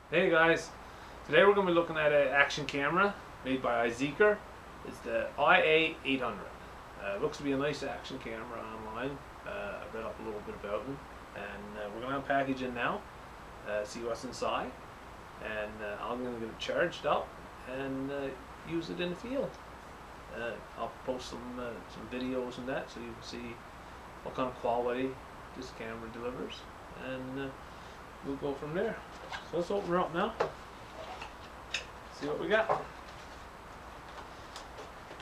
Hey guys, today we're going to be looking at an action camera made by iZEEKER. It's the iA800. Looks to be a nice action camera online. I've read up a little bit about it, and we're going to unpackage it now, see what's inside, and I'm going to get it charged up and use it in the field. I'll post some videos and that so you can see what kind of quality this camera delivers, and we'll go from there. So let's open her up now. See what we got.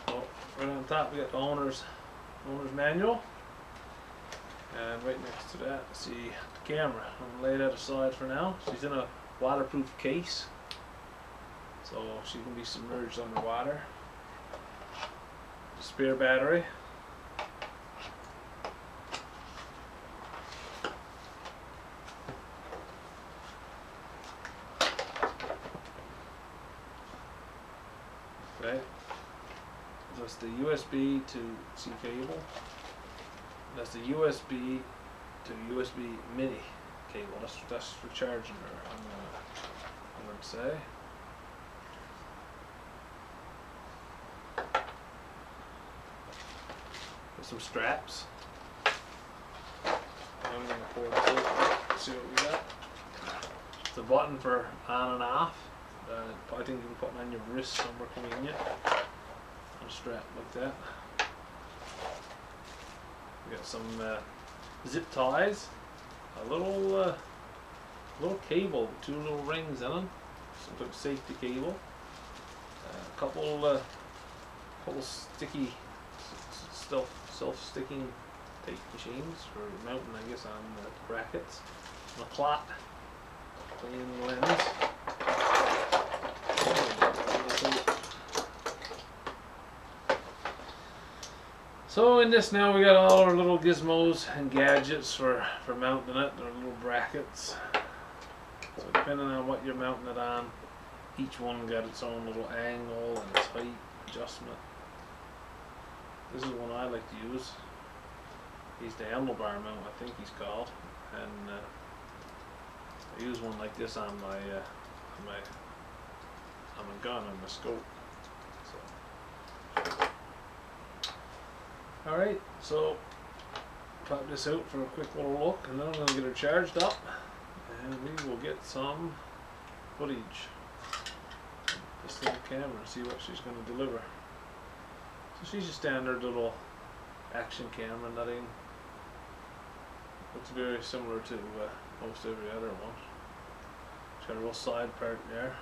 So right on top we got the owner's manual, and right next to that, see the camera. I'm gonna lay that aside for now. She's in a waterproof case, so she can be submerged underwater. Spare battery. Okay, so it's the USB to C cable. That's the USB to USB mini cable. That's for charging her. I'm gonna say. With some straps. I'm gonna pour this out. See what we got. It's a button for on and off. I think you can put it on your wrist somewhere convenient. On a strap like that. We got some zip ties, a little cable with two little rings in them, some sort of safety cable, a couple sticky, self-sticking tape machines for mounting, I guess, on the brackets, and a clot cleaning the lens. So in this now we got all our little gizmos and gadgets for mounting it, their little brackets. So depending on what you're mounting it on, each one got its own little angle and its height adjustment. This is one I like to use. He's the handlebar mount, I think he's called, and I use one like this on my gun, on my scope. So. Alright, so pop this out for a quick little look, and then I'm going to get her charged up, and we will get some footage of this little camera, see what she's going to deliver. So she's a standard little action camera, nothing, looks very similar to most every other one. She's got a little side part there,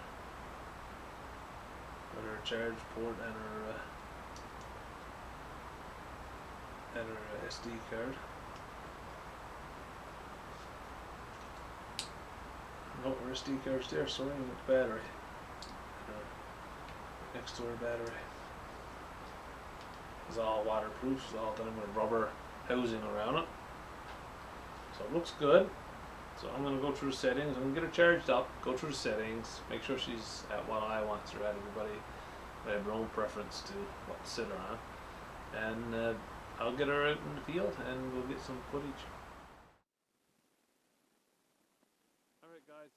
with her charge port and her SD card. No, her SD card's there, so we're in with the battery. Next to her battery. It's all waterproof, it's all done with rubber housing around it. So it looks good. So I'm going to go through the settings, I'm going to get her charged up, go through the settings, make sure she's at what I want her at. Everybody may have their own preference to what to sit her on. And I'll get her out in the field and we'll get some footage. Alright guys,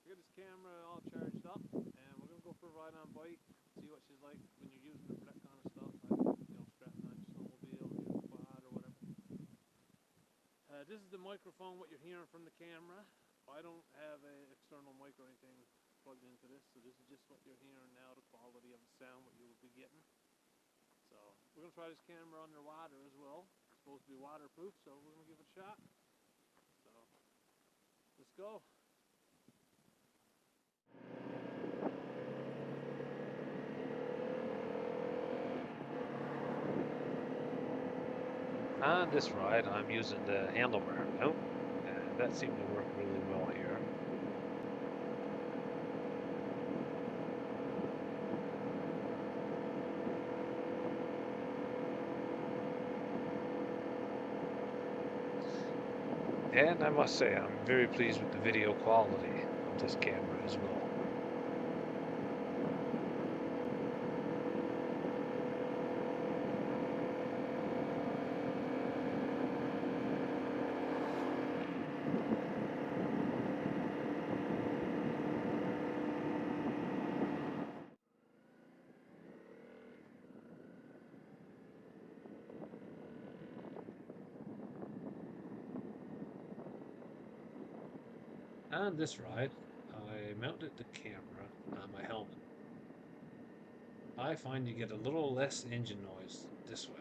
we got this camera all charged up and we're going to go for a ride on bike, see what she's like when you're using her for that kind of stuff, like, strapping on your snowmobile or your quad or whatever. This is the microphone, what you're hearing from the camera. I don't have an external mic or anything plugged into this, so this is just what you're hearing now, the quality of the sound, what you will be getting. So we're going to try this camera underwater as well. It's supposed to be waterproof, so we're going to give it a shot. So let's go. On this ride, I'm using the handlebar mount, and that seemed to work really well here. And I must say, I'm very pleased with the video quality of this camera as well. On this ride, I mounted the camera on my helmet. I find you get a little less engine noise this way.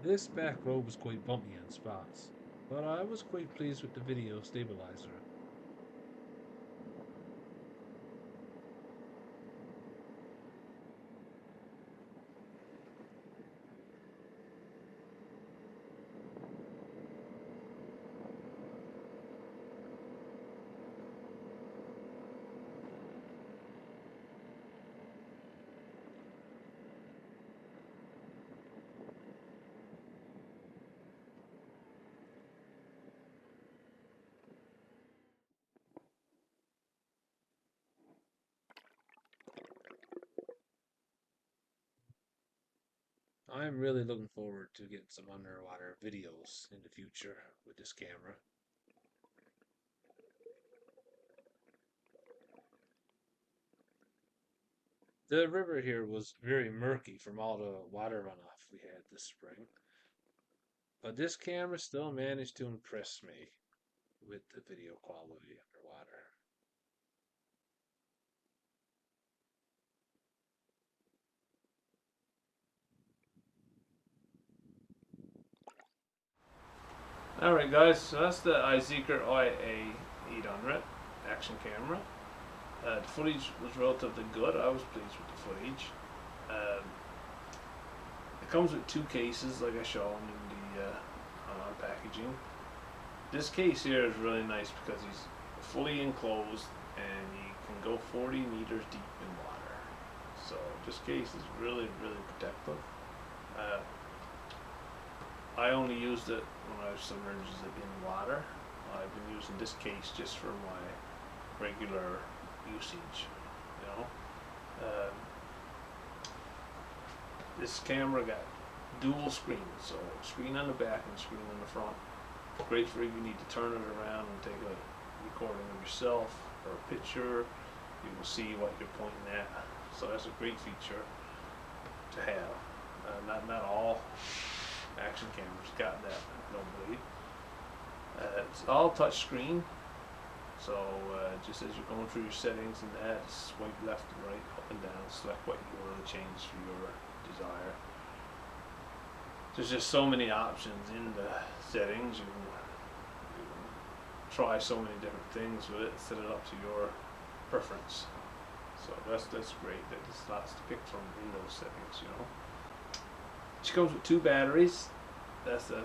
This back road was quite bumpy in spots, but I was quite pleased with the video stabilizer. I'm really looking forward to getting some underwater videos in the future with this camera. The river here was very murky from all the water runoff we had this spring, but this camera still managed to impress me with the video quality underwater. Alright guys, so that's the iZEEKER iA800 action camera. The footage was relatively good. I was pleased with the footage. Um, it comes with two cases like I showed in the packaging. This case here is really nice because he's fully enclosed and you can go 40 meters deep in water. So this case is really protective. I only used it when I submerged it in water. I've been using this case just for my regular usage, you know. This camera got dual screens, so screen on the back and screen on the front. Great for if you need to turn it around and take a recording of yourself or a picture. You will see what you're pointing at. So that's a great feature to have. Not all action cameras got that, I don't believe. It's all touch screen, so just as you're going through your settings and that, swipe left and right, up and down, select what you want to change for your desire. There's just so many options in the settings. You can try so many different things with it, set it up to your preference. So that's great. There's lots to pick from in those settings, you know. She comes with two batteries. That's a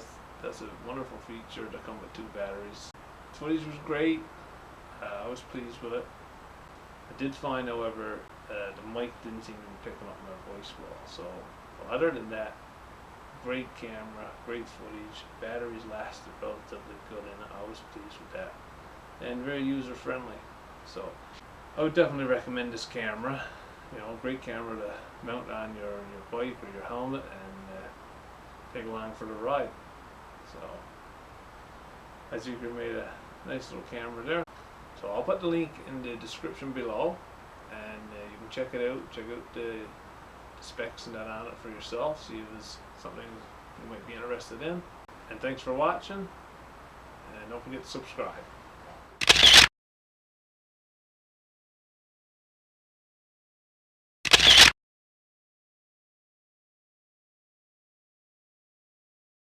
wonderful feature to come with two batteries. Footage was great. I was pleased with it. I did find, however, the mic didn't seem to be picking up my voice well. So other than that, great camera, great footage. Batteries lasted relatively good in it. I was pleased with that, and very user friendly. So I would definitely recommend this camera. You know, great camera to mount on your bike or your helmet and take along for the ride. So iZEEKER made a nice little camera there. So I'll put the link in the description below, and you can check it out. Check out the specs and that on it for yourself. See if it's something you might be interested in. And thanks for watching. And don't forget to subscribe.